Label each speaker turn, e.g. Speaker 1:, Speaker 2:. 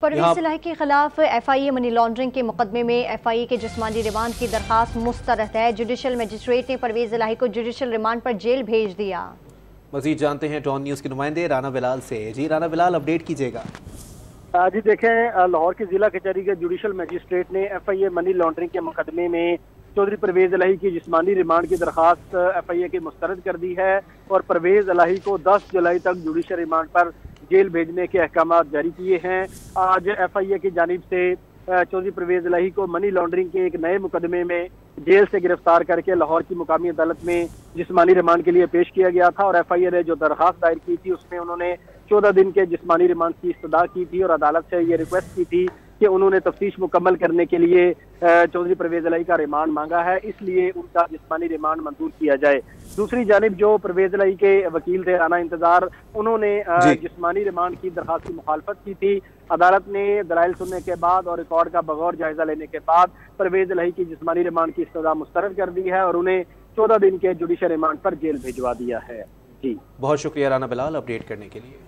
Speaker 1: परवेज इलाही के खिलाफ FIA money laundering के मुकदमे में FIA के जिस्मानी रिमांड की दरखास्त मुस्तरद है। जुडिशल मजिस्ट्रेट ने परवेज इलाही को जुडिशल रिमांड पर जेल भेज दिया।
Speaker 2: मजीद जानते हैं टॉन न्यूज़ के नुमाइंदे राना बिलाल से। जी राना बिलाल, अपडेट कीजिएगा।
Speaker 3: जी देखें, लाहौर की जिला कचहरी के जुडिशल मजिस्ट्रेट ने FIA मनी लॉन्ड्रिंग के मुकदमे में चौधरी परवेज इलाही की जिस्मानी रिमांड की दरखास्त FIA की मुस्तरद कर दी है और परवेज इलाही को 10 जुलाई तक जुडिशल रिमांड पर जेल भेजने के अहकाम जारी किए हैं। आज FIA की जानिब से चौधरी परवेज इलाही को मनी लॉन्ड्रिंग के एक नए मुकदमे में जेल से गिरफ्तार करके लाहौर की मुकामी अदालत में जिस्मानी रिमांड के लिए पेश किया गया था और FIA ने जो दरखास्त दायर की थी उसमें उन्होंने 14 दिन के जिस्मानी रिमांड की इस्तदा की थी और अदालत से ये रिक्वेस्ट की थी कि उन्होंने तफ्तीश मुकम्मल करने के लिए चौधरी परवेज इलाही का रिमांड मांगा है, इसलिए उनका जिस्मानी रिमांड मंजूर किया जाए। दूसरी जानिब जो परवेज इलाही के वकील थे राना इंतजार, उन्होंने जिस्मानी रिमांड की दरखास्त की मुखालफत की थी। अदालत ने दलाइल सुनने के बाद और रिकॉर्ड का बगौर जायजा लेने के बाद परवेज इलाही की जिस्मानी रिमांड की इस्तदा मुस्तरद कर दी है और उन्हें 14 दिन के जुडिशल रिमांड पर जेल भिजवा दिया है। जी
Speaker 2: बहुत शुक्रिया राना बिलाल अपडेट करने के लिए।